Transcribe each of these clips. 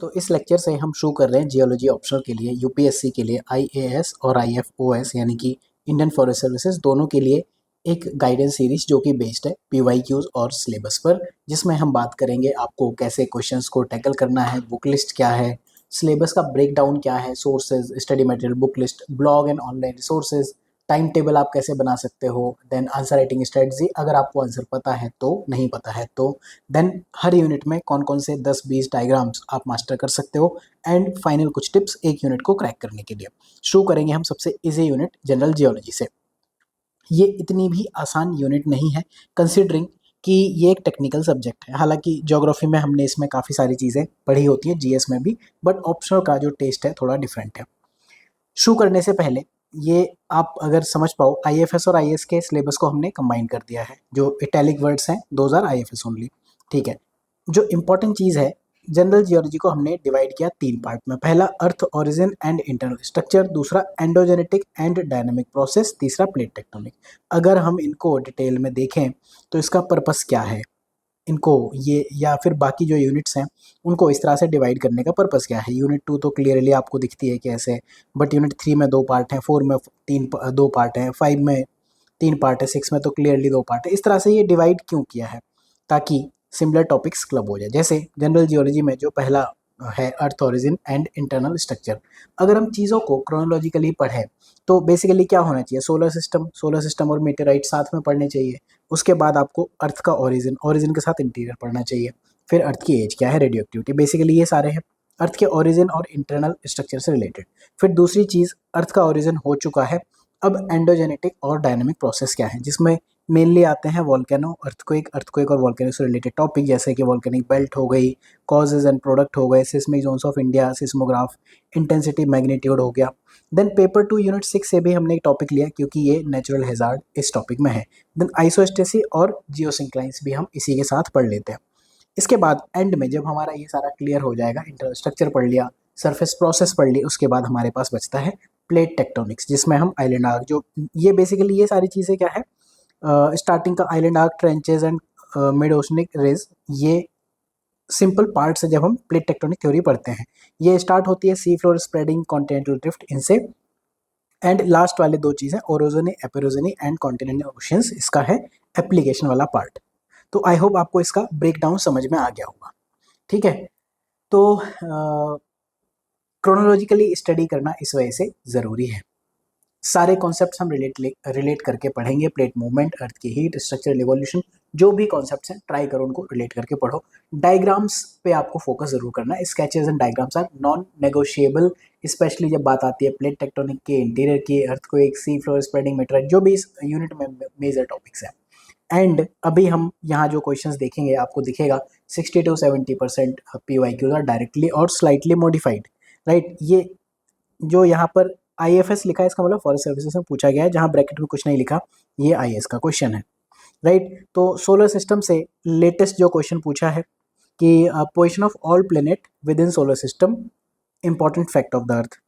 तो इस लेक्चर से हम शुरू कर रहे हैं जियोलॉजी ऑप्शनल के लिए यूपीएससी के लिए आईएएस और आईएफओएस यानी कि इंडियन फॉरेस्ट सर्विसेज दोनों के लिए एक गाइडेंस सीरीज जो कि बेस्ड है पीवाईक्यूज और सिलेबस पर, जिसमें हम बात करेंगे आपको कैसे क्वेश्चंस को टैकल करना है, बुक लिस्ट क्या है, सिलेबस का ब्रेकडाउन क्या है, sources, study material, book list, blog and online resources, time table आप कैसे बना सकते हो, देन आंसर राइटिंग स्ट्रेटजी अगर आपको आंसर पता है तो, नहीं पता है तो, देन हर यूनिट में कौन कौन से 10-20 डायग्राम्स आप मास्टर कर सकते हो, एंड फाइनल कुछ टिप्स एक यूनिट को क्रैक करने के लिए। शुरू करेंगे हम सबसे इजी यूनिट जनरल जियोलॉजी से। ये इतनी भी आसान यूनिट नहीं है कंसिडरिंग कि ये एक टेक्निकल सब्जेक्ट है। हालांकि ज्योग्राफी में हमने इसमें काफ़ी सारी चीज़ें पढ़ी होती हैं, जीएस में भी, बट ऑप्शनल का जो टेस्ट है थोड़ा डिफरेंट है। शुरू करने से पहले ये आप अगर समझ पाओ, आईएफएस और आईएएस के सिलेबस को हमने कंबाइन कर दिया है। जो इटैलिक वर्ड्स हैं दोज आर आईएफएस ओनली, ठीक है। जो इंपॉर्टेंट चीज़ है, जनरल जियोलॉजी को हमने डिवाइड किया 3 पार्ट में। पहला अर्थ ओरिजिन एंड इंटरनल स्ट्रक्चर, दूसरा एंडोजेनेटिक एंड डायनामिक प्रोसेस, तीसरा प्लेट टेक्टोनिक। अगर हम इनको डिटेल में देखें तो इसका पर्पस क्या है, इनको ये या फिर बाकी जो यूनिट्स हैं उनको इस तरह से डिवाइड करने का पर्पस क्या है। यूनिट 2 तो क्लियरली आपको दिखती है कैसे, बट यूनिट 3 में 2 पार्ट हैं, 4 में 2 पार्ट हैं, 5 में 3 पार्ट है, 6 में तो क्लियरली 2 पार्ट है। इस तरह से ये डिवाइड क्यों किया है, ताकि सिमिलर टॉपिक्स क्लब हो जाए। जैसे जनरल जियोलॉजी में जो पहला है अर्थ ओरिजिन एंड इंटरनल स्ट्रक्चर, अगर हम चीज़ों को क्रोनोलॉजिकली पढ़ें तो बेसिकली क्या होना चाहिए, सोलर सिस्टम और मेटेराइट साथ में पढ़ने चाहिए। उसके बाद आपको अर्थ का ओरिजिन के साथ इंटीरियर पढ़ना चाहिए। फिर अर्थ की एज क्या है, रेडियो एक्टिविटी, बेसिकली ये सारे हैं अर्थ के ओरिजिन और इंटरनल स्ट्रक्चर से रिलेटेड। फिर दूसरी चीज़, अर्थ का ओरिजिन हो चुका है, अब एंडोजेनेटिक और डायनामिक प्रोसेस क्या है, जिसमें मेनली आते हैं वॉल्केनो, अर्थक्वेक और वॉल्केनो से रिलेटेड टॉपिक, जैसे कि वॉल्केनिक बेल्ट हो गई, कॉजेज एंड प्रोडक्ट हो गए, seismic zones of India, seismograph, intensity, magnitude हो गया। देन पेपर 2 यूनिट 6 से भी हमने एक टॉपिक लिया क्योंकि ये नेचुरल हैजार्ड इस टॉपिक में है। देन आइसोस्टेसी और जियोसिंक्लाइंस भी हम इसी के साथ पढ़ लेते हैं। इसके बाद एंड में जब हमारा ये सारा क्लियर हो जाएगा, इंटरनल स्ट्रक्चर पढ़ लिया, सरफेस प्रोसेस पढ़ ली, उसके बाद हमारे पास बचता है प्लेट टेक्टोनिक्स, जिसमें हम आइलैंड आर्क, जो ये बेसिकली ये सारी चीज़ें क्या है, स्टार्टिंग का island arc, trenches and mid oceanic ridge, ये सिंपल पार्ट से जब हम प्लेट टेक्टोनिक थ्योरी पढ़ते हैं, ये स्टार्ट होती है सी फ्लोर स्प्रेडिंग, कॉन्टिनेंटल ड्रिफ्ट, इनसे। एंड लास्ट वाले 2 चीज़ें ओरोजनी, एपेरोजनी एंड कॉन्टिनेंटल ओशियंस, इसका है एप्लीकेशन वाला पार्ट। तो आई होप आपको इसका ब्रेकडाउन समझ में आ गया होगा, ठीक है। तो क्रोनोलॉजिकली स्टडी करना इस वजह से ज़रूरी है। सारे कॉन्सेप्ट्स हम रिलेट करके पढ़ेंगे, प्लेट मूवमेंट, अर्थ की हीट, स्ट्रक्चरल इवोल्यूशन, जो भी कॉन्सेप्ट्स हैं ट्राई करो उनको रिलेट करके पढ़ो। डायग्राम्स पे आपको फोकस जरूर करना है, sketches and diagrams are non negotiable, specially जब बात आती है प्लेट टेक्टोनिक के, इंटीरियर की, earthquake, sea floor spreading, meteorite, जो भी इस यूनिट में मेजर टॉपिक्स हैं। एंड अभी हम यहाँ जो क्वेश्चंस देखेंगे आपको दिखेगा 60 to 70% PYQs आर डायरेक्टली और स्लाइटली मॉडिफाइड, राइट। ये जो यहाँ पर आईएफएस लिखा है इसका मतलब फॉरेस्ट सर्विसेज में पूछा गया है, जहाँ ब्रैकेट में कुछ नहीं लिखा, ये आईएएस का क्वेश्चन है, राइट। तो सोलर सिस्टम से लेटेस्ट जो क्वेश्चन पूछा है कि position of all planet with in solar system, important fact of the earth,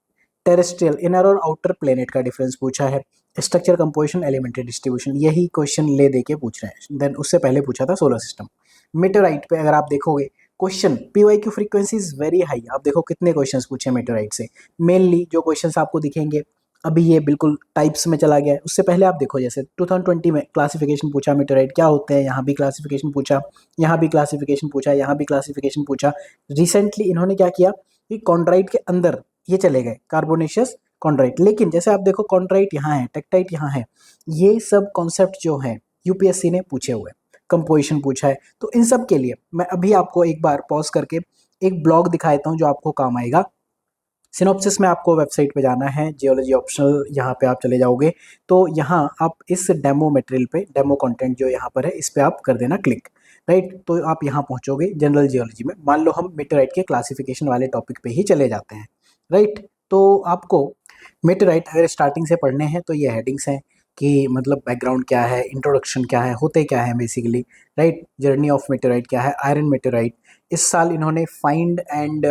terrestrial inner और आउटर प्लेनेट का डिफरेंस पूछा है, स्ट्रक्चर, कंपोजिशन, एलिमेंट्री डिस्ट्रीब्यूशन, यही क्वेश्चन ले दे के पूछ रहे हैं। देन उससे पहले पूछा था सोलर सिस्टम। मेटेराइट पे अगर आप देखोगे question, PYQ frequency is very high. आप देखो कितने क्वेश्चंस पूछे मेटेराइट से। मेनली जो क्वेश्चंस आपको दिखेंगे, अभी ये बिल्कुल टाइप्स में चला गया है, उससे पहले आप देखो जैसे 2020 में क्लासिफिकेशन पूछा, मेटेराइट क्या होते हैं, यहाँ भी क्लासिफिकेशन पूछा, यहाँ भी क्लासिफिकेशन पूछा, यहाँ भी क्लासिफिकेशन पूछा। रिसेंटली इन्होंने क्या किया कि कॉन्ड्राइट के अंदर ये चले गए, कार्बोनेशियस कॉन्ड्राइट, लेकिन जैसे आप देखो कॉन्ड्राइट यहाँ है, टेक्टाइट यहाँ है, ये सब कॉन्सेप्ट जो है यूपीएससी ने पूछे हुए, कंपोजिशन पूछा है। तो इन सब के लिए मैं अभी आपको एक बार पॉज करके एक ब्लॉग दिखा देता हूँ जो आपको काम आएगा। सिनॉप्सिस में आपको वेबसाइट पे जाना है, जियोलॉजी ऑप्शनल, यहाँ पे आप चले जाओगे तो यहाँ आप इस डेमो मटेरियल पे, डेमो कंटेंट जो यहाँ पर है, इस पे आप कर देना क्लिक, राइट। तो आप यहाँ पहुँचोगे जनरल जियोलॉजी में। मान लो हम मेटेराइट के क्लासिफिकेशन वाले टॉपिक पे ही चले जाते हैं, राइट। तो आपको मेटेराइट अगर स्टार्टिंग से पढ़ने हैं तो ये हेडिंग्स हैं कि मतलब बैकग्राउंड क्या है, इंट्रोडक्शन क्या है, होते क्या है बेसिकली, राइट। जर्नी ऑफ मेटेराइट क्या है, आयरन मेटेराइट, इस साल इन्होंने फाइंड एंड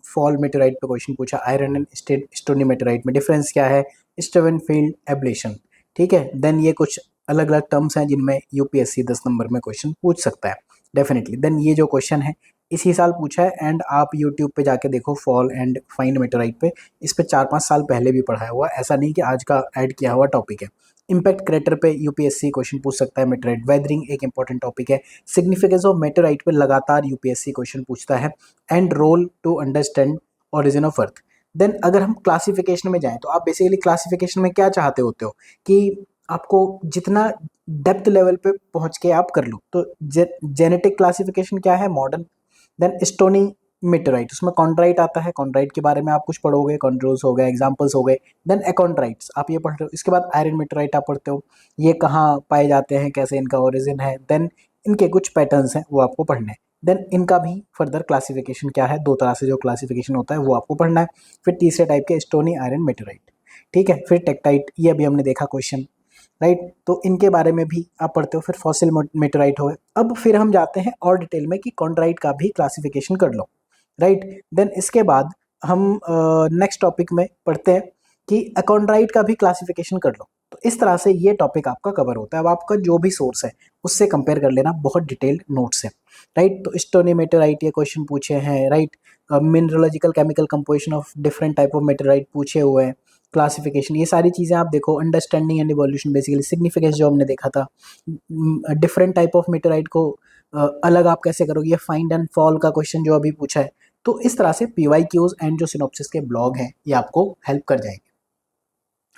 फॉल मेटेराइट पे क्वेश्चन पूछा, आयरन एंड स्टोनी मेटेराइट में डिफरेंस क्या है, स्टेवनफील्ड एब्लेशन, ठीक है। देन ये कुछ अलग अलग टर्म्स हैं जिनमें यूपीएससी 10 नंबर में क्वेश्चन पूछ सकता है डेफिनेटली। देन ये जो क्वेश्चन है इसी साल पूछा है एंड आप यूट्यूब पे जाके देखो फॉल एंड फाइंड मेटेराइट पे, इस पे 4-5 साल पहले भी पढ़ाया हुआ, ऐसा नहीं कि आज का ऐड किया हुआ टॉपिक है। इम्पैक्ट क्रेटर पे यूपीएससी क्वेश्चन पूछ सकता है, मेटेराइट वेदरिंग एक इंपॉर्टेंट टॉपिक है, सिग्निफिकेंस ऑफ मेटेराइट पे लगातार यूपीएससी क्वेश्चन पूछता है, and role to understand origin of earth. Then अगर हम क्लासिफिकेशन में जाएं तो आप बेसिकली क्लासिफिकेशन में क्या चाहते होते हो कि आपको जितना डेप्थ लेवल पे पहुंच के आप कर लो, तो जेनेटिक क्लासिफिकेशन क्या है, मॉडर्न। देन स्टोनी मेटेराइट, उसमें कॉन्ड्राइट आता है, कॉन्ड्राइट के बारे में आप कुछ पढ़ोगे, कॉन्ड्रोल्स हो गए, एग्जांपल्स हो गए। देन एकॉन्ड्राइट्स आप ये पढ़ रहे हो, इसके बाद आयरन मेटेराइट आप पढ़ते हो, ये कहाँ पाए जाते हैं, कैसे इनका ओरिजिन है, देन इनके कुछ पैटर्न्स हैं वो आपको पढ़ने हैं। देन इनका भी फर्दर क्लासिफिकेशन क्या है, 2 तरह से जो क्लासिफिकेशन होता है वो आपको पढ़ना है। फिर तीसरे टाइप के स्टोनी आयरन मेटेराइट, ठीक है। फिर टेक्टाइट, ये अभी हमने देखा क्वेश्चन, राइट, तो इनके बारे में भी आप पढ़ते हो। फिर फॉसिल मेटेराइट हो गए। अब फिर हम जाते हैं और डिटेल में कि कॉन्ड्राइट का भी क्लासिफिकेशन कर लो, राइट। देन इसके बाद हम नेक्स्ट टॉपिक में पढ़ते हैं कि अकॉन्ड्राइट का भी क्लासिफिकेशन कर लो। तो इस तरह से ये टॉपिक आपका कवर होता है। अब आपका जो भी सोर्स है उससे कंपेयर कर लेना, बहुत डिटेल्ड नोट्स है, राइट। तो स्टोनीमेटेराइट ये क्वेश्चन पूछे हैं, right. Mineralogical chemical composition of different type of meteorite पूछे हुए हैं, क्लासिफिकेशन, ये सारी चीज़ें आप देखो। Understanding and evolution, basically significance जो हमने देखा था, डिफरेंट टाइप ऑफ मेटेराइट को अलग आप कैसे करोगे, ये फाइंड एंड फॉल का क्वेश्चन जो अभी पूछा है। तो इस तरह से पीवाईक्यूज एंड जो सिनॉप्सिस के ब्लॉग हैं ये आपको हेल्प कर जाएंगे,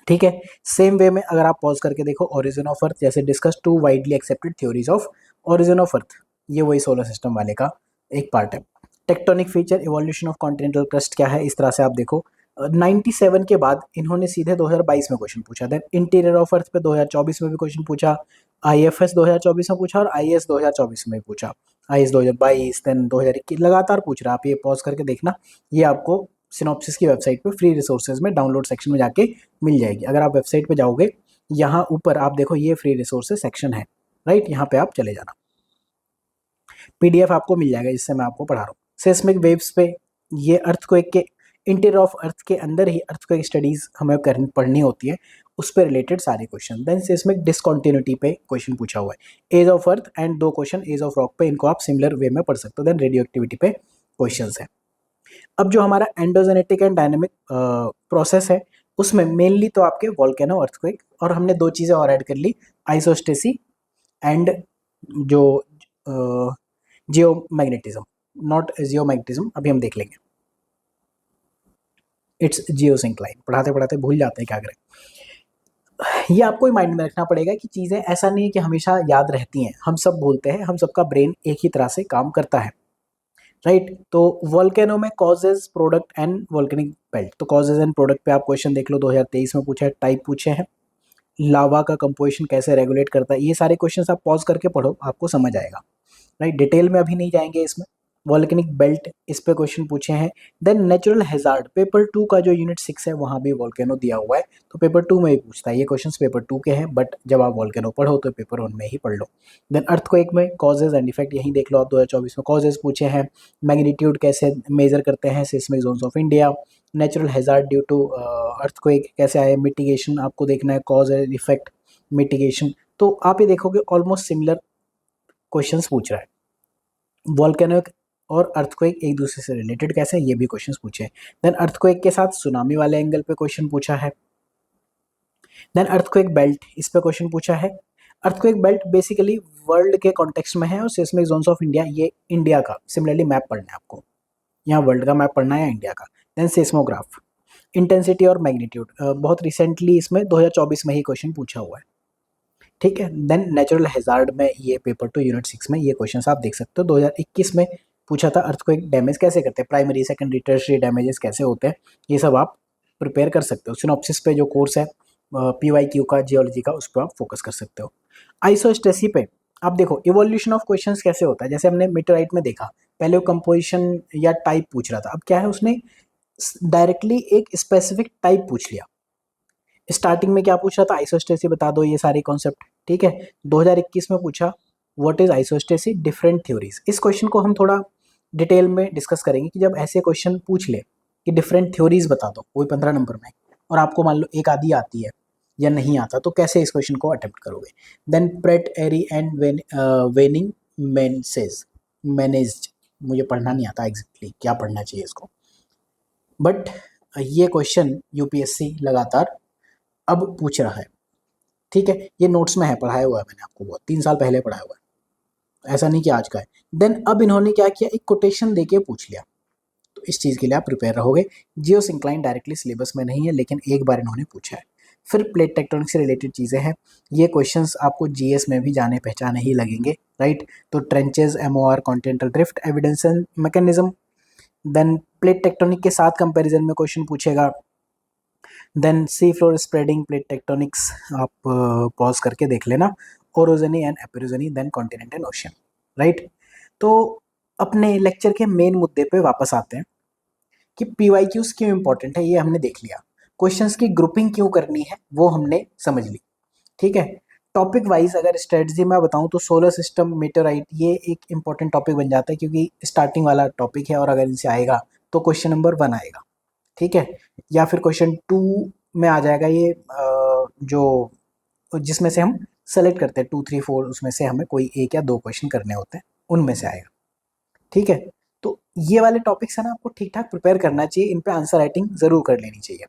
ठीक है। सेम वे में अगर आप पॉज करके देखो, ओरिजिन ऑफ अर्थ, जैसे discuss 2 widely accepted theories of origin of अर्थ, ये वही सोलर सिस्टम वाले का एक पार्ट है। Tectonic feature, evolution of continental crust क्या है, इस तरह से आप देखो। 97 के बाद इन्होंने सीधे 2022 में क्वेश्चन पूछा। देन इंटीरियर ऑफ अर्थ पे 2024 में भी क्वेश्चन पूछा, आईएफएस 2024 में पूछा और आईएएस 2024 में भी पूछा, आईएएस 2022, देन 2021, लगातार पूछ रहा है। आप ये पॉज करके देखना, ये आपको सिनॉप्सिस की वेबसाइट पे फ्री रिसोर्सेज में डाउनलोड सेक्शन में जाके मिल जाएगी। अगर आप वेबसाइट पे जाओगे, यहाँ ऊपर आप देखो ये फ्री रिसोर्सेज सेक्शन है, राइट, यहाँ पे आप चले जाना, पीडीएफ आपको मिल जाएगा जिससे मैं आपको पढ़ा रहा हूँ। सेस्मिक वेव्स पे, ये अर्थक्वेक के इंटीरियर ऑफ अर्थ के अंदर ही अर्थक्वेक स्टडीज हमें पढ़नी होती है, उस पर रिलेटेड सारे क्वेश्चन। देन सेस्मिक डिसकंटिन्यूटी पे क्वेश्चन पूछा हुआ है, age of earth and 2 question age of rock पे, इनको आप सिमिलर वे में पढ़ सकते हो। देन रेडियो एक्टिविटी पे क्वेश्चन है। अब जो हमारा एंडोजेनेटिक एंड डायनेमिक प्रोसेस है, उसमें मेनली तो आपके वॉल्केनो, अर्थक्वेक, और हमने 2 चीज़ें और ऐड कर ली, आइसोस्टेसी एंड जो जियोमैग्नेटिज्म, नॉट जियोमैग्नेटिज्म, अभी हम देख लेंगे। इट्स जियोसिंक्लाइन, पढ़ाते पढ़ाते भूल जाते हैं, क्या करें। ये आपको माइंड में रखना पड़ेगा कि चीज़ें ऐसा नहीं है कि हमेशा याद रहती हैं, हम सब भूलते हैं, हम सबका ब्रेन एक ही तरह से काम करता है, राइट। तो वॉल्केनो में causes, product and volcanic belt, तो कॉजेज एंड प्रोडक्ट पे आप क्वेश्चन देख लो, 2023 में पूछा है, टाइप पूछे हैं, लावा का कंपोजिशन कैसे रेगुलेट करता है, ये सारे क्वेश्चंस आप पॉज करके पढ़ो, आपको समझ आएगा, राइट। डिटेल में अभी नहीं जाएंगे इसमें। वॉल्केनिक बेल्ट, इस पे क्वेश्चन पूछे हैं। देन नेचुरल हैजार्ड, पेपर 2 का जो यूनिट 6 है वहाँ भी वॉल्केनो दिया हुआ है, तो पेपर 2 में ही पूछता है। ये क्वेश्चन पेपर 2 के हैं, बट जब आप वॉल्केनो पढ़ो तो पेपर 1 में ही पढ़ लो। देन अर्थक्वेक में कॉजेज एंड इफेक्ट, यहीं देख लो आप, 2024 में कॉजेज पूछे हैं, मैग्नीट्यूड कैसे मेजर करते हैं, seismic zones of India, natural hazard due to earthquake कैसे आए, मिटिगेशन आपको देखना है, कॉज एंड इफेक्ट, मिटिगेशन। तो आप ये देखोगे ऑलमोस्ट सिमिलर क्वेश्चंस पूछ रहा है। वॉल्केनिक और अर्थक्वेक एक दूसरे से रिलेटेड कैसे, ये भी क्वेश्चंस पूछे। देन अर्थक्वेक के साथ सुनामी वाले एंगल पे क्वेश्चन पूछा है। देन अर्थक्वेक बेल्ट, इस पे क्वेश्चन पूछा है। अर्थक्वेक बेल्ट बेसिकली वर्ल्ड के कॉन्टेक्स्ट में है, और सिस्मिक जोन्स ऑफ इंडिया, ये इंडिया का सिमिलरली मैप पढ़ना है आपको, यहाँ वर्ल्ड का मैप पढ़ना है, इंडिया का। देन सेस्मोग्राफ, इंटेंसिटी और मैग्नीट्यूड, बहुत रिसेंटली इसमें 2024 में ही क्वेश्चन पूछा हुआ है, ठीक है। देन नेचुरल हैजार्ड में, ये पेपर 2 यूनिट 6 में ये क्वेश्चन आप देख सकते हो, 2021 में पूछा था, अर्थक्वेक डैमेज कैसे करते हैं, प्राइमरी सेकेंडरी टर्शियरी डैमेजेस कैसे होते हैं, ये सब आप प्रिपेयर कर सकते हो। सिनॉप्सिस पे जो कोर्स है पीवाईक्यू का, जियोलॉजी का, उस पर आप फोकस कर सकते हो। आइसोस्टेसी पे आप देखो इवोल्यूशन ऑफ क्वेश्चंस कैसे होता है, जैसे हमने मेटेराइट में देखा, पहले वो कंपोजिशन या टाइप पूछ रहा था, अब क्या है, उसने डायरेक्टली एक स्पेसिफिक टाइप पूछ लिया। स्टार्टिंग में क्या पूछ रहा था, आइसोस्टेसी बता दो, ये सारे कॉन्सेप्ट, ठीक है। 2021 में पूछा what is isostasy, different theories. इस क्वेश्चन को हम थोड़ा डिटेल में डिस्कस करेंगे कि जब ऐसे क्वेश्चन पूछ ले कि डिफरेंट थ्योरीज बता दो, वही 15 नंबर में, और आपको मान लो एक आधी आती है या नहीं आता, तो कैसे इस क्वेश्चन को अटेम्प्ट करोगे। देन प्रेट एरी एंड वेनिंग मैनेज्ड मुझे पढ़ना नहीं आता एग्जैक्टली क्या पढ़ना चाहिए इसको, बट ये क्वेश्चन यूपीएससी लगातार अब पूछ रहा है। ठीक है, ये नोट्स में है, पढ़ाया हुआ है मैंने आपको, बहुत 3 साल पहले पढ़ाया हुआ है, ऐसा नहीं कि आज का है। देन अब इन्होंने क्या किया, एक कोटेशन देके पूछ लिया, तो इस चीज़ के लिए आप प्रिपेयर रहोगे। जियो सिंक्लाइन डायरेक्टली सिलेबस में नहीं है, लेकिन एक बार इन्होंने पूछा है। फिर प्लेट टेक्टोनिक से रिलेटेड चीज़ें हैं, ये क्वेश्चंस आपको जीएस में भी जाने पहचाने ही लगेंगे, राइट। तो trenches, MOR, continental drift, evidence and mechanism. Then plate tectonic के साथ कंपैरिजन में क्वेश्चन पूछेगा। Then sea floor spreading, plate tectonics आप पॉज करके देख लेना, orogeny and epeirogeny, then continent and ocean, right. तो अपने लेक्चर के मेन मुद्दे पे वापस आते हैं कि पीवाईक्यूज क्यों इंपॉर्टेंट है, ये हमने देख लिया। क्वेश्चंस की ग्रुपिंग क्यों करनी है वो हमने समझ ली, ठीक है। टॉपिक वाइज अगर स्ट्रेटजी में बताऊं तो सोलर सिस्टम, मेटेराइट, ये एक इंपॉर्टेंट टॉपिक बन जाता है क्योंकि स्टार्टिंग वाला टॉपिक है, और अगर इनसे आएगा तो क्वेश्चन नंबर 1 आएगा, ठीक है। या फिर क्वेश्चन 2 में आ जाएगा ये जो जिसमें से हम सेलेक्ट करते हैं 2, 3, 4, उसमें से हमें कोई 1 या 2 क्वेश्चन करने होते हैं, उनमें से आएगा, ठीक है। तो ये वाले टॉपिक्स है ना, आपको ठीक ठाक प्रिपेयर करना चाहिए, इन पे आंसर राइटिंग जरूर कर लेनी चाहिए।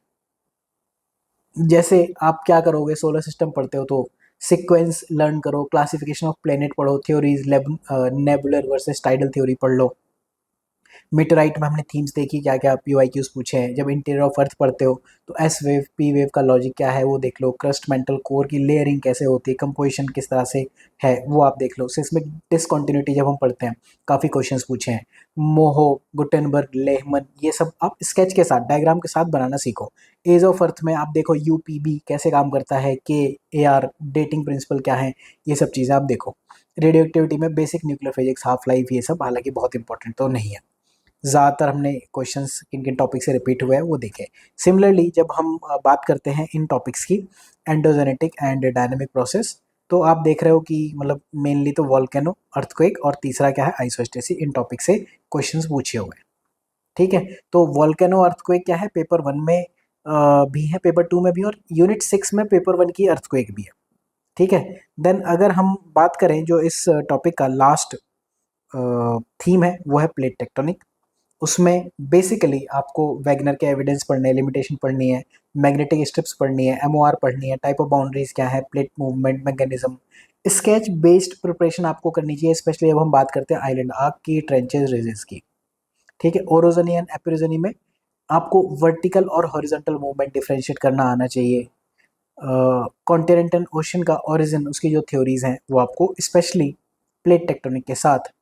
जैसे आप क्या करोगे, सोलर सिस्टम पढ़ते हो तो सीक्वेंस लर्न करो, क्लासिफिकेशन ऑफ प्लेनेट पढ़ो, theories, nebular versus tidal theory पढ़ लो। मीटराइट में हमने थीम्स देखी, क्या क्या पीवाईक्यूज पूछे हैं। जब इंटीरियर ऑफ अर्थ पढ़ते हो तो एस वेव, पी वेव का लॉजिक क्या है वो देख लो। क्रस्ट, मेंटल कोर की लेयरिंग कैसे होती है, कंपोजिशन किस तरह से है वो आप देख लो। सिस्मिक डिसकंटिन्यूटी जब हम पढ़ते हैं, काफ़ी क्वेश्चंस पूछे हैं। मोहो, गुटेनबर्ग, लेहमन, ये सब आप स्केच के साथ, डायग्राम के साथ बनाना सीखो। एज ऑफ अर्थ में आप देखो यूपीबी कैसे काम करता है, के ए आर, डेटिंग प्रिंसिपल क्या है, ये सब चीज़ें आप देखो। रेडियो एक्टिविटी में basic nuclear physics, half life, ये सब हालांकि बहुत इंपॉर्टेंट तो नहीं है। ज़्यादातर हमने क्वेश्चंस किन किन टॉपिक से रिपीट हुए हैं वो देखे। सिमिलरली जब हम बात करते हैं इन टॉपिक्स की, एंडोजेनेटिक एंड डायनेमिक प्रोसेस, तो आप देख रहे हो कि मतलब मेनली तो वॉल्केनो, अर्थक्वेक, और तीसरा क्या है, आइसोस्टेसिस, इन टॉपिक से क्वेश्चंस पूछे हुए हैं, ठीक है। तो वॉल्केनो, अर्थक्वेक क्या है, पेपर 1 में भी है, पेपर 2 में भी, और यूनिट 6 में पेपर 1 की अर्थक्वेक भी है, ठीक है। देन अगर हम बात करें जो इस टॉपिक का लास्ट थीम है वो है प्लेट टेक्टोनिक। उसमें बेसिकली आपको वैगनर के एविडेंस पढ़ने, लिमिटेशन पढ़नी है, मैग्नेटिक स्ट्रिप्स पढ़नी है, एमओआर पढ़नी है, टाइप ऑफ बाउंड्रीज क्या है, plate movement mechanism. Sketch based preparation आपको करनी चाहिए, स्पेशली जब हम बात करते हैं आइलैंड आर्क की, ट्रेंचेस, रेजेस की, ठीक है। ओरोजनी एंड एपिरोजनी में आपको वर्टिकल और हॉरिजॉन्टल मूवमेंट डिफरेंशिएट करना आना चाहिए। कॉन्टिनेंट एंड ओशन का ओरिजिन, उसकी जो थ्योरीज हैं वो आपको स्पेशली प्लेट टेक्टोनिक के साथ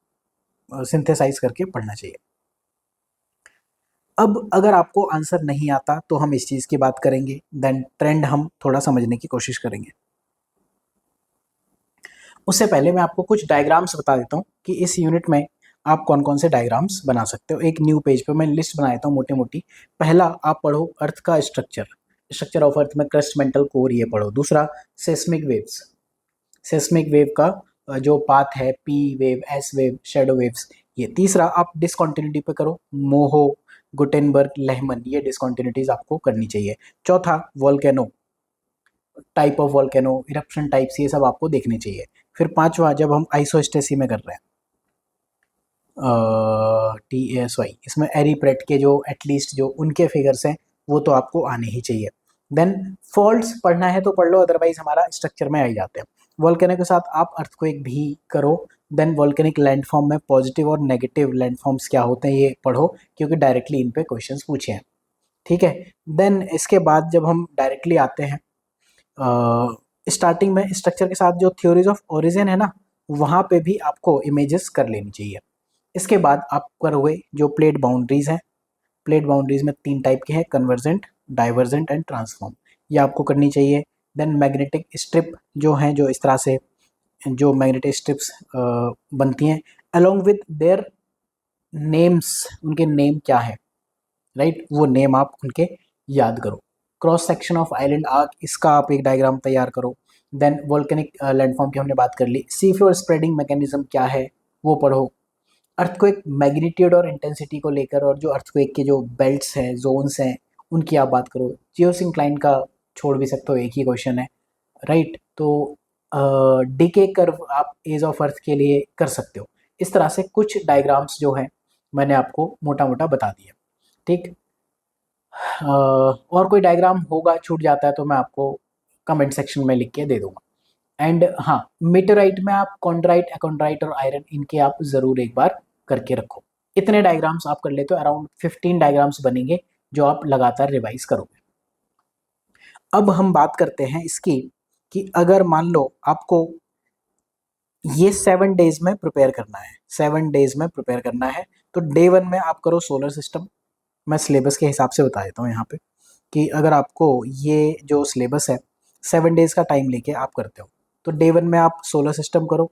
सिंथेसाइज करके पढ़ना चाहिए। अब अगर आपको आंसर नहीं आता तो हम इस चीज़ की बात करेंगे, देन ट्रेंड हम थोड़ा समझने की कोशिश करेंगे। उससे पहले मैं आपको कुछ डायग्राम्स बता देता हूँ कि इस यूनिट में आप कौन कौन से डायग्राम्स बना सकते हो। एक न्यू पेज पे मैं लिस्ट बना देता हूँ मोटी मोटी। पहला आप पढ़ो अर्थ का स्ट्रक्चर, स्ट्रक्चर ऑफ अर्थ में क्रस्ट, मेंटल कोर, ये पढ़ो। दूसरा सेस्मिक वेव्स, सेस्मिक वेव का जो पाथ है, P wave, S wave, shadow waves, ये। तीसरा आप डिसकॉन्टिन्यूटी पे करो, मोहो, गुटेनबर्ग, लेहमन, ये डिसकॉन्टिन्यूटीज आपको करनी चाहिए। चौथा volcano, type of volcano, eruption types, ये सब आपको देखने चाहिए। फिर पांचवा जब हम आइसोस्टेसी में कर रहे हैं, TASY, इसमें एरीप्रेट के जो एटलीस्ट जो उनके फिगर्स हैं वो तो आपको आने ही चाहिए। देन फॉल्ट्स पढ़ना है तो पढ़ लो, अदरवाइज हमारा स्ट्रक्चर में आ ही जाते हैं। वॉल्केनो के साथ आप अर्थक्वेक भी करो। देन वॉल्केनिक लैंडफॉर्म में पॉजिटिव और नेगेटिव लैंडफॉर्म्स क्या होते हैं ये पढ़ो, क्योंकि डायरेक्टली इन पे क्वेश्चंस पूछे हैं, ठीक है। देन इसके बाद जब हम डायरेक्टली आते हैं स्टार्टिंग में स्ट्रक्चर के साथ जो थ्योरीज ऑफ ओरिजिन है ना, वहाँ पे भी आपको इमेजेस कर लेनी चाहिए। इसके बाद आप करोगे जो प्लेट बाउंड्रीज हैं। प्लेट बाउंड्रीज में 3 टाइप के हैं, कन्वर्जेंट, डाइवर्जेंट एंड ट्रांसफॉर्म, ये आपको करनी चाहिए। देन मैग्नेटिक स्ट्रिप जो हैं, जो इस तरह से जो मैग्नेटिक स्ट्रिप्स बनती हैं, अलोंग विद देयर नेम्स, उनके नेम क्या है, राइट, वो नेम आप उनके याद करो। Cross section of island arc, इसका आप एक डायग्राम तैयार करो। देन वोल्केनिक लैंडफॉर्म की हमने बात कर ली। सी फ्लोर स्प्रेडिंग मैकेनिज्म क्या है वो पढ़ो। अर्थक्वेक मैग्नीट्यूड और इंटेंसिटी को लेकर, और जो अर्थक्वेक के जो बेल्ट्स हैं, जोन्स हैं, उनकी आप बात करो। जियोसिंक्लाइन का छोड़ भी सकते हो, एक ही क्वेश्चन है, राइट। तो डीके कर्व आप एज ऑफ अर्थ के लिए कर सकते हो। इस तरह से कुछ डायग्राम्स जो हैं मैंने आपको मोटा मोटा बता दिया। ठीक, और कोई डायग्राम होगा छूट जाता है तो मैं आपको कमेंट सेक्शन में लिख के दे दूंगा। एंड हाँ, मेटेराइट में आप कॉन्ड्राइट, अकॉन्ड्राइट और आयरन इनके आप ज़रूर एक बार करके रखो। इतने डायग्राम्स आप कर लेते हो, अराउंड 15 डायग्राम्स बनेंगे जो आप लगातार रिवाइज करोगे। अब हम बात करते हैं इसकी कि अगर मान लो आपको ये 7 डेज में प्रिपेयर करना है, 7 डेज में प्रिपेयर करना है, तो डे 1 में आप करो सोलर सिस्टम। मैं सिलेबस के हिसाब से बता देता हूँ यहाँ पे कि अगर आपको ये जो सिलेबस है 7 डेज का टाइम लेके आप करते हो, तो डे 1 में आप सोलर सिस्टम करो,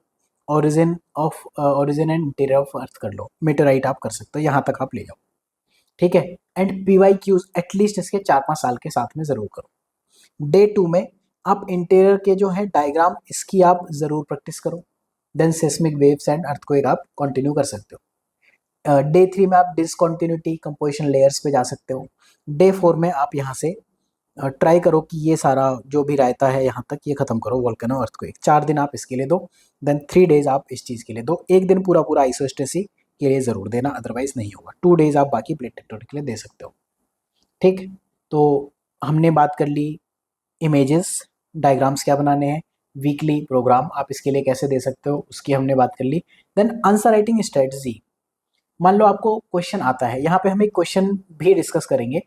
origin and interior of earth कर लो, मीटराइट आप कर सकते हो, यहाँ तक आप ले जाओ। ठीक है, एंड पीवाई क्यूज एटलीस्ट इसके 4-5 साल के साथ में ज़रूर करो। डे 2 में आप इंटीरियर के जो है डायग्राम इसकी आप ज़रूर प्रैक्टिस करो। Then seismic waves and earthquake आप कंटिन्यू कर सकते हो। डे 3 में आप डिसकॉन्टिन्यूटी कंपोजिशन लेयर्स पे जा सकते हो। डे 4 में आप यहाँ से ट्राई करो कि ये सारा जो भी रायता है यहाँ तक ये खत्म करो, वोल्केनो अर्थक्वेक। 4 दिन आप इसके लिए दो, देन 3 डेज आप इस चीज़ के लिए दो। एक दिन पूरा पूरा आइसोस्टेसी के लिए ज़रूर देना, अदरवाइज नहीं होगा। 2 डेज आप बाकी प्लेट टेक्टोनिक के लिए दे सकते हो। ठीक, तो हमने बात कर ली इमेजेस, डायग्राम्स क्या बनाने हैं, वीकली प्रोग्राम आप इसके लिए कैसे दे सकते हो उसकी हमने बात कर ली। देन आंसर राइटिंग स्ट्रेटजी, मान लो आपको क्वेश्चन आता है, यहाँ पे हम एक क्वेश्चन भी डिस्कस करेंगे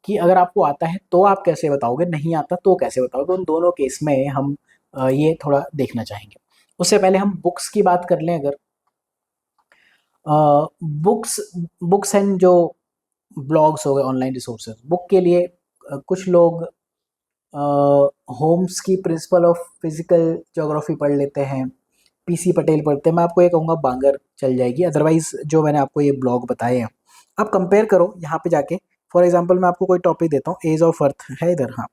कि अगर आपको आता है तो आप कैसे बताओगे, नहीं आता तो कैसे बताओगे। उन दोनों केस में हम ये थोड़ा देखना चाहेंगे। उससे पहले हम बुक्स की बात कर लें। अगर बुक्स बुक्स एंड जो ब्लॉग्स हो गए, ऑनलाइन रिसोर्सेज, बुक के लिए कुछ लोग होम्स की प्रिंसिपल ऑफ फिजिकल ज्योग्राफी पढ़ लेते हैं, पीसी पटेल पढ़ते हैं। मैं आपको ये कहूँगा बांगर चल जाएगी, अदरवाइज जो मैंने आपको ये ब्लॉग बताए हैं आप कंपेयर करो यहाँ पे जाके। फॉर एग्जांपल मैं आपको कोई टॉपिक देता हूँ, एज ऑफ अर्थ है इधर, हाँ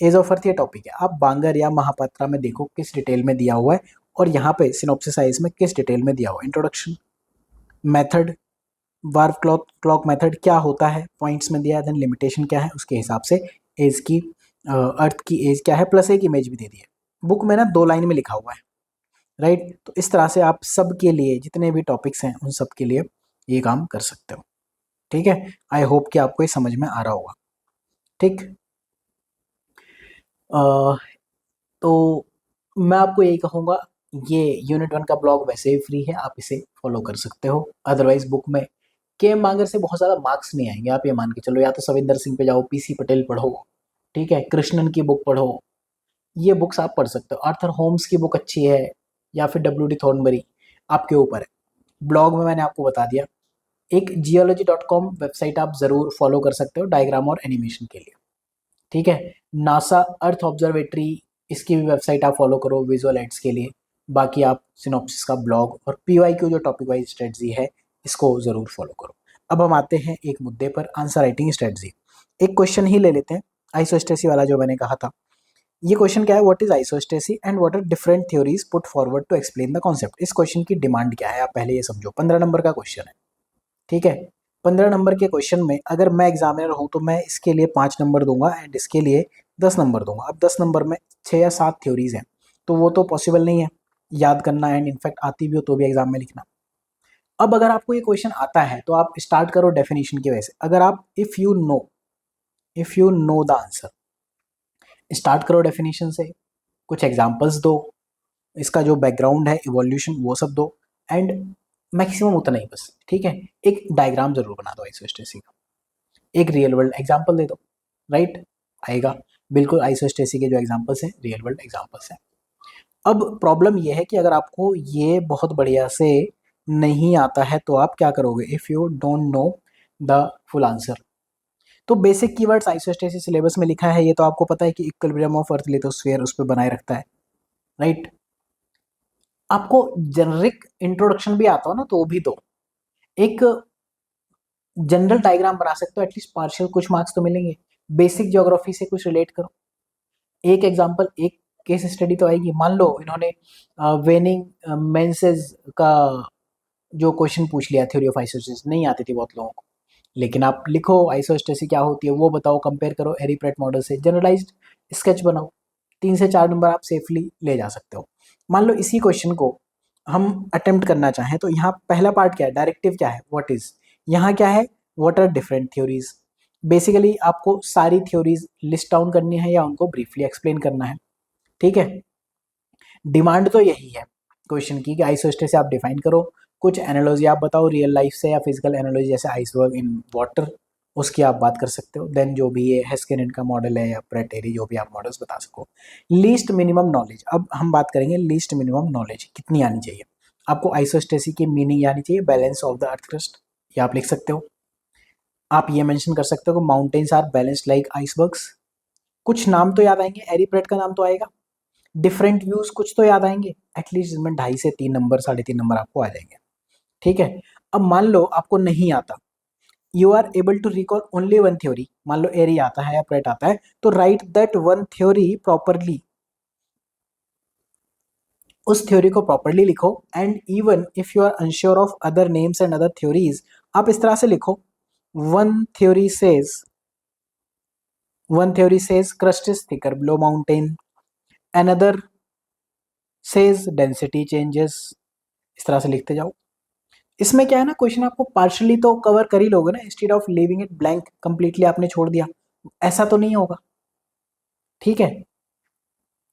एज ऑफ अर्थ ये टॉपिक है, आप बांगर या महापात्रा में देखो किस डिटेल में दिया हुआ है, और यहाँ पे सिनॉप्सिस साइज में किस डिटेल में दिया हुआ है। इंट्रोडक्शन, मेथड, वार्व क्लॉक मेथड क्या होता है पॉइंट्स में दिया है, देन लिमिटेशन क्या है, उसके हिसाब से एज की, अर्थ की एज क्या है, प्लस एक इमेज भी दे दी है। बुक में ना 2 लाइन में लिखा हुआ है, राइट। तो इस तरह से आप सब के लिए जितने भी टॉपिक्स हैं उन सब के लिए ये काम कर सकते हो। ठीक है, आई होप कि आपको ये समझ में आ रहा होगा। ठीक, तो मैं आपको यही कहूँगा, ये यूनिट 1 का ब्लॉग वैसे ही फ्री है, आप इसे फॉलो कर सकते हो। अदरवाइज बुक में के एम मांगर से बहुत ज़्यादा मार्क्स नहीं आएंगे, आप ये मान के चलो। या तो सविंदर सिंह पे जाओ, पीसी पटेल पढ़ो, ठीक है, कृष्णन की बुक पढ़ो, ये बुक्स आप पढ़ सकते हो। आर्थर होम्स की बुक अच्छी है, या फिर WD थॉर्नबरी, आपके ऊपर है। ब्लॉग में मैंने आपको बता दिया। एक geology.com वेबसाइट आप ज़रूर फॉलो कर सकते हो डायग्राम और एनिमेशन के लिए। ठीक है, नासा अर्थ ऑब्जर्वेटरी, इसकी भी वेबसाइट आप फॉलो करो विजुअल एड्स के लिए। बाकी आप सिनॉप्सिस का ब्लॉग और PYQ जो टॉपिक वाइज स्ट्रेटजी है इसको ज़रूर फॉलो करो। अब हम आते हैं एक मुद्दे पर, आंसर राइटिंग स्ट्रेटजी। एक क्वेश्चन ही ले लेते हैं, आइसोस्टेसी वाला जो मैंने कहा था। ये क्वेश्चन क्या है, what is isostasy and what are different theories put forward to explain the concept. इस क्वेश्चन की डिमांड क्या है आप पहले ये समझो। 15 नंबर का क्वेश्चन है, ठीक है। 15 नंबर के क्वेश्चन में अगर मैं एग्जामिनर हूँ तो मैं इसके लिए 5 नंबर दूंगा एंड इसके लिए 10 नंबर दूंगा। अब 10 नंबर में 6 या 7 थ्योरीज हैं, तो वो तो पॉसिबल नहीं है याद करना, एंड इनफैक्ट आती भी हो तो भी एग्जाम में लिखना। अब अगर आपको ये क्वेश्चन आता है तो आप स्टार्ट करो डेफिनेशन की वजह से। अगर आप if you know the answer, start करो डेफिनेशन से, कुछ एग्जाम्पल्स दो, इसका जो बैकग्राउंड है इवोल्यूशन वो सब दो, एंड मैक्सिमम उतना ही बस, ठीक है। एक डायग्राम जरूर बना दो आइसोस्टेसी का, एक रियल वर्ल्ड एग्जाम्पल दे दो, राइट, आएगा। बिल्कुल आइसोस्टेसी के जो एग्जाम्पल्स हैं रियल वर्ल्ड एग्जाम्पल्स हैं। अब प्रॉब्लम ये है कि अगर आपको ये बहुत बढ़िया से नहीं आता है तो आप क्या करोगे, if you don't know the full answer. तो बेसिक कीवर्ड्स आइसोस्टेसिस सिलेबस में लिखा है, ये तो आपको पता है कि इक्विलिब्रियम ऑफ अर्थ लिथोस्फीयर उस पर बनाए रखता है, राइट। आपको जेनरिक इंट्रोडक्शन भी आता हो ना तो भी दो, एक जनरल डायग्राम बना सकते हो, एटलीस्ट पार्शियल कुछ मार्क्स तो मिलेंगे। बेसिक ज्योग्राफी से कुछ रिलेट करो, एक एग्जांपल, एक केस स्टडी तो आएगी। मान लो इन्होंने वेनिंग मेंसेस का जो क्वेश्चन पूछ लिया, थ्योरी ऑफ आइसोस्टेसिस नहीं आती थी बहुत लोगों को, लेकिन आप लिखो आइसोस्टेसिस क्या होती है वो बताओ, कंपेयर करो एरी प्रेट मॉडल से, जनरलाइज्ड स्केच बनाओ, 3 से 4 नंबर आप सेफली ले जा सकते हो। मान लो इसी क्वेश्चन को हम अटेम्प्ट करना चाहें तो यहाँ पहला पार्ट क्या है, डायरेक्टिव क्या है, व्हाट इज, यहाँ क्या है, what are different theories. Basically आपको सारी थ्योरीज लिस्ट डाउन करनी है या उनको ब्रीफली एक्सप्लेन करना है, ठीक है। डिमांड तो यही है क्वेश्चन की कि आइसोस्टेसिस आप डिफाइन करो, कुछ एनालॉजी आप बताओ रियल लाइफ से या फिजिकल एनालॉजी जैसे आइसबर्ग इन वाटर, उसकी आप बात कर सकते हो। देन जो भी ये हेस्केनेट का मॉडल है या प्रेटेरी, जो भी आप मॉडल्स बता सको। लीस्ट मिनिमम नॉलेज, अब हम बात करेंगे लीस्ट मिनिमम नॉलेज कितनी आनी चाहिए। आपको आइसोस्टेसिस की मीनिंग आनी चाहिए, balance of the earth crust, ये आप लिख सकते हो। आप ये मेंशन कर सकते हो कि mountains are balanced like icebergs, कुछ नाम तो याद आएंगे, एरीप्रेट का नाम तो आएगा। डिफरेंट व्यूज कुछ तो याद आएंगे, एटलीस्ट इसमें 2.5 से 3 नंबर, 3.5 नंबर आपको आ जाएंगे, ठीक है। अब मान लो आपको नहीं आता, you are able to recall only one theory, मान लो एरी आता है या प्रेट आता है, तो write that one theory properly, उस थ्योरी को प्रॉपरली लिखो। And even if you are unsure of other names and other theories, आप इस तरह से लिखो, one theory says, one theory says crust is thicker below mountain, another says density changes, इस तरह से लिखते जाओ। इसमें क्या है ना, क्वेश्चन आपको पार्शली तो कवर कर ही लोगे ना, instead of leaving it blank, completely आपने छोड़ दिया, ऐसा तो नहीं होगा, ठीक है।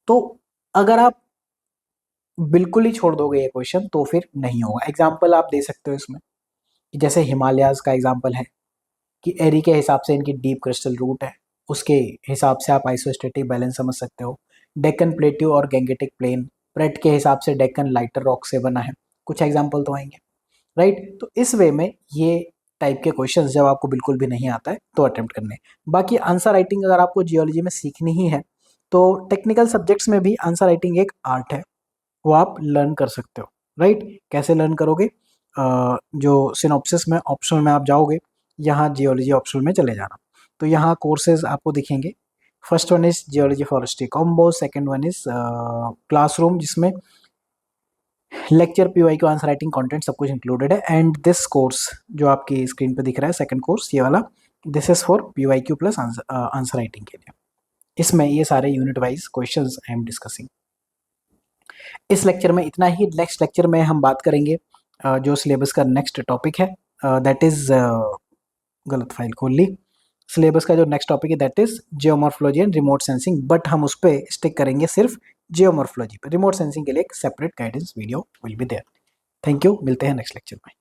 तो अगर आप बिल्कुल ही छोड़ दोगे ये क्वेश्चन तो फिर नहीं होगा। एग्जाम्पल आप दे सकते हो इसमें, कि जैसे हिमालयाज का एग्जाम्पल है कि एरी के हिसाब से इनकी डीप क्रिस्टल रूट है, उसके हिसाब से आप आइसोस्टेटिक बैलेंस समझ सकते हो। डेक्कन प्लेट्यू और गैंगेटिक प्लेन, प्रेट के हिसाब से डेक्कन लाइटर रॉक से बना है, कुछ एग्जाम्पल तो आएंगे, राइट। तो इस वे में ये टाइप के क्वेश्चंस जब आपको बिल्कुल भी नहीं आता है तो अटेम्प्ट करने। बाकी आंसर राइटिंग अगर आपको जियोलॉजी में सीखनी ही है तो टेक्निकल सब्जेक्ट्स में भी आंसर राइटिंग एक आर्ट है, वो आप लर्न कर सकते हो, राइट। कैसे लर्न करोगे, जो सिनॉप्सिस में ऑप्शनल में आप जाओगे, यहाँ जियोलॉजी ऑप्शनल में चले जाना, तो यहाँ कोर्सेज आपको दिखेंगे। First one is geology forestry combo, second one is classroom, जिसमें लेक्चर पीवाई को आंसर राइटिंग कंटेंट सब कुछ इंक्लूडेड है। एंड दिस कोर्स जो आपकी स्क्रीन पे दिख रहा है सेकंड कोर्स, ये वाला, this is for PYQ plus answer writing के लिए। इसमें ये सारे unit wise questions I am discussing. इस लेक्चर में इतना ही। नेक्स्ट लेक्चर में हम बात करेंगे जो सिलेबस का नेक्स्ट टॉपिक है, दैट इज गलत फाइल खोल ली। सिलेबस का जो नेक्स्ट टॉपिक है that is geomorphology and remote sensing, but हम उस पर स्टिक करेंगे सिर्फ जियोमॉर्फोलॉजी पे। रिमोट सेंसिंग के लिए एक separate guidance video will be there. Thank you, मिलते हैं नेक्स्ट लेक्चर में।